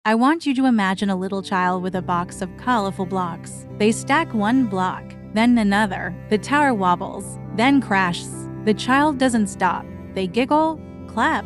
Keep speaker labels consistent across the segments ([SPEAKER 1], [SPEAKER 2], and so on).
[SPEAKER 1] I want you to imagine a little child with a box of colorful blocks. They stack one block, then another. The tower wobbles, then crashes. The child doesn't stop. They giggle, clap,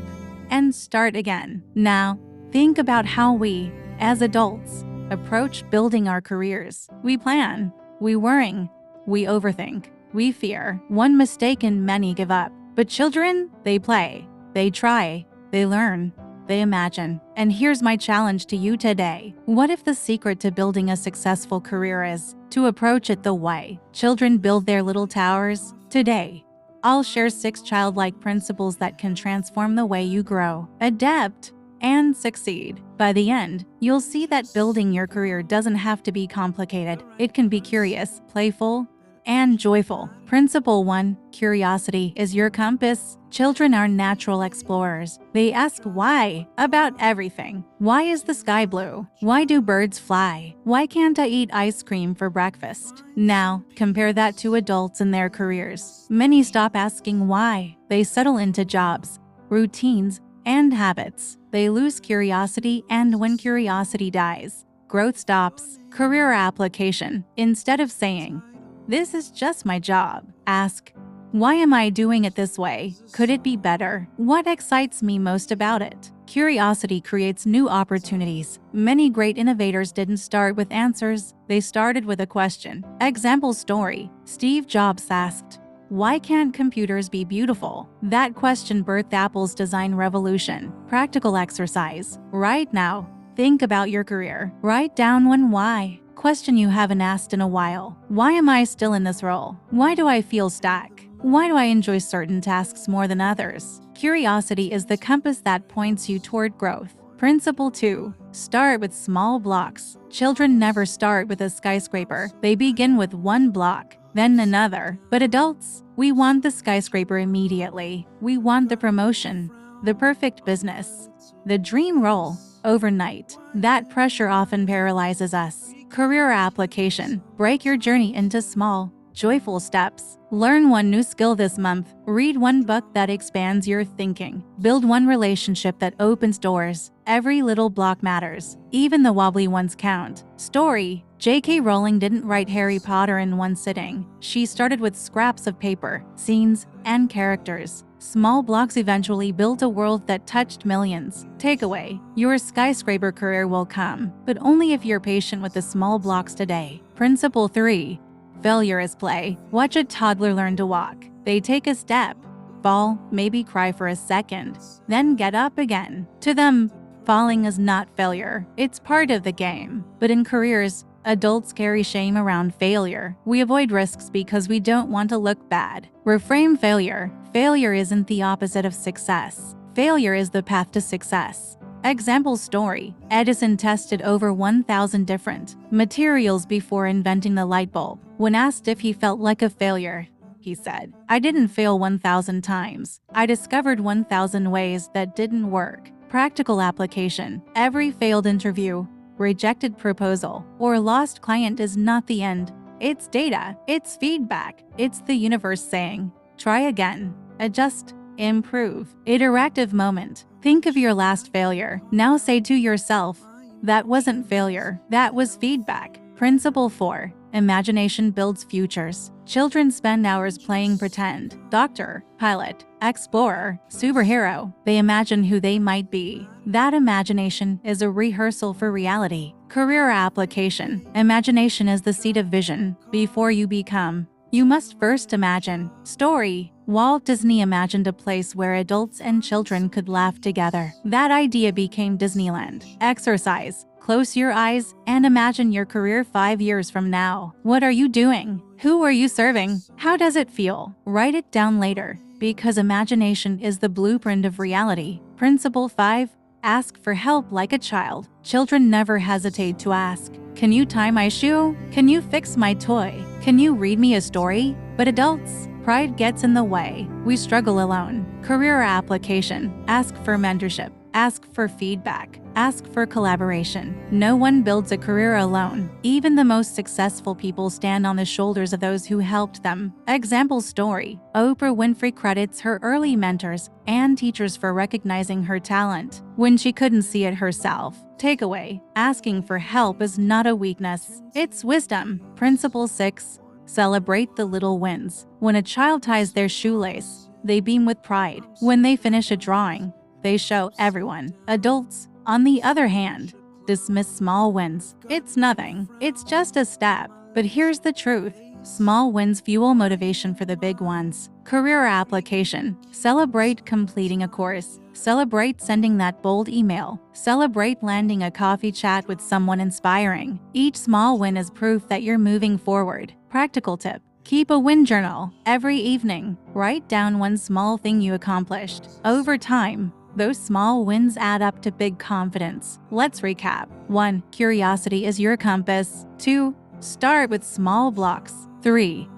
[SPEAKER 1] and start again. Now, think about how we, as adults, approach building our careers. We plan, we worry, we overthink, we fear. One mistake and many give up. But children, they play, they try, they learn, they imagine. And here's my challenge to you today. What if the secret to building a successful career is to approach it the way children build their little towers? Today, I'll share 6 childlike principles that can transform the way you grow, adapt, and succeed. By the end, you'll see that building your career doesn't have to be complicated. It can be curious, playful, and joyful. Principle 1. Curiosity is your compass. Children are natural explorers. They ask why about everything. Why is the sky blue? Why do birds fly? Why can't I eat ice cream for breakfast? Now, compare that to adults in their careers. Many stop asking why. They settle into jobs, routines, and habits. They lose curiosity, and when curiosity dies, growth stops. Career application. Instead of saying, "This is just my job," ask, "Why am I doing it this way? Could it be better? What excites me most about it?" Curiosity creates new opportunities. Many great innovators didn't start with answers, they started with a question. Example story. Steve Jobs asked, "Why can't computers be beautiful?" That question birthed Apple's design revolution. Practical exercise. Right now, think about your career. Write down one why question you haven't asked in a while. Why am I still in this role? Why do I feel stuck? Why do I enjoy certain tasks more than others? Curiosity is the compass that points you toward growth. Principle 2. Start with small blocks. Children never start with a skyscraper. They begin with one block, then another. But adults, we want the skyscraper immediately. We want the promotion, the perfect business, the dream role overnight. That pressure often paralyzes us. Career application. Break your journey into small, joyful steps. Learn one new skill this month. Read one book that expands your thinking. Build one relationship that opens doors. Every little block matters. Even the wobbly ones count. Story. J.K. Rowling didn't write Harry Potter in one sitting. She started with scraps of paper, scenes, and characters. Small blocks eventually built a world that touched millions. Takeaway. Your skyscraper career will come, but only if you're patient with the small blocks today. Principle 3. Failure is play. Watch a toddler learn to walk. They take a step, fall, maybe cry for a second, then get up again. To them, falling is not failure. It's part of the game. But in careers, adults carry shame around failure. We avoid risks because we don't want to look bad. Reframe failure. Failure isn't the opposite of success. Failure is the path to success. Example story. Edison tested over 1,000 different materials before inventing the light bulb. When asked if he felt like a failure, he said, "I didn't fail 1,000 times. I discovered 1,000 ways that didn't work." Practical application. Every failed interview, rejected proposal, or lost client is not the end. It's data. It's feedback. It's the universe saying, "Try again. Adjust. Improve." Interactive moment. Think of your last failure. Now say to yourself, "That wasn't failure. That was feedback." Principle 4. Imagination builds futures. Children spend hours playing pretend. Doctor, pilot, explorer, superhero. They imagine who they might be. That imagination is a rehearsal for reality. Career application. Imagination is the seed of vision. Before you become, you must first imagine. Story. Walt Disney imagined a place where adults and children could laugh together. That idea became Disneyland. Exercise. Close your eyes and imagine your career 5 years from now. What are you doing? Who are you serving? How does it feel? Write it down later, because imagination is the blueprint of reality. Principle 5. Ask for help like a child. Children never hesitate to ask, "Can you tie my shoe? Can you fix my toy? Can you read me a story?" But adults, pride gets in the way. We struggle alone. Career application. Ask for mentorship. Ask for feedback. Ask for collaboration. No one builds a career alone. Even the most successful people stand on the shoulders of those who helped them. Example story: Oprah Winfrey credits her early mentors and teachers for recognizing her talent when she couldn't see it herself. Takeaway: asking for help is not a weakness, it's wisdom. Principle 6. Celebrate the little wins. When a child ties their shoelace, they beam with pride. When they finish a drawing, they show everyone. Adults, on the other hand, dismiss small wins. It's nothing. It's just a step. But here's the truth. Small wins fuel motivation for the big ones. Career application. Celebrate completing a course. Celebrate sending that bold email. Celebrate landing a coffee chat with someone inspiring. Each small win is proof that you're moving forward. Practical tip: keep a win journal. Every evening, write down one small thing you accomplished. Over time, those small wins add up to big confidence. Let's recap. 1. Curiosity is your compass. 2. Start with small blocks. 3.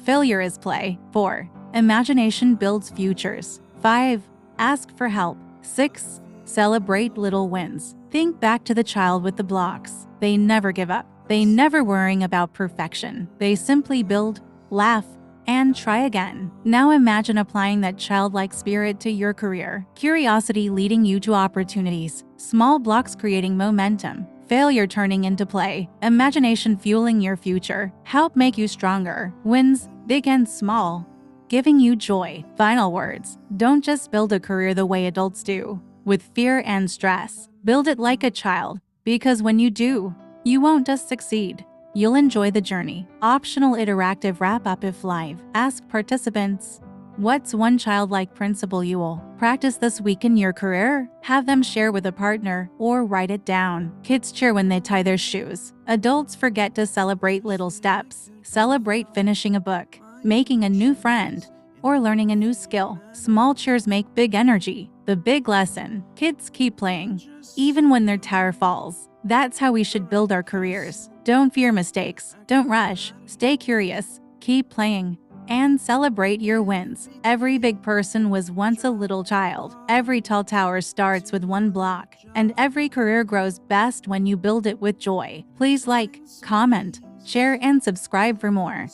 [SPEAKER 1] Failure is play. 4. Imagination builds futures. 5. Ask for help. 6. Celebrate little wins. Think back to the child with the blocks. They never give up. They never worrying about perfection. They simply build, laugh, and try again. Now imagine applying that childlike spirit to your career. Curiosity leading you to opportunities. Small blocks creating momentum. Failure turning into play. Imagination fueling your future. Help make you stronger. Wins, big and small, giving you joy. Final words: don't just build a career the way adults do, with fear and stress. Build it like a child, because when you do, you won't just succeed, you'll enjoy the journey. Optional interactive wrap-up if live. Ask participants, what's one childlike principle you will practice this week in your career? Have them share with a partner or write it down. Kids cheer when they tie their shoes. Adults forget to celebrate little steps. Celebrate finishing a book, making a new friend, or learning a new skill. Small cheers make big energy. The big lesson: kids keep playing, even when their tower falls. That's how we should build our careers. Don't fear mistakes. Don't rush. Stay curious. Keep playing. And celebrate your wins. Every big person was once a little child. Every tall tower starts with one block. And every career grows best when you build it with joy. Please like, comment, share, and subscribe for more.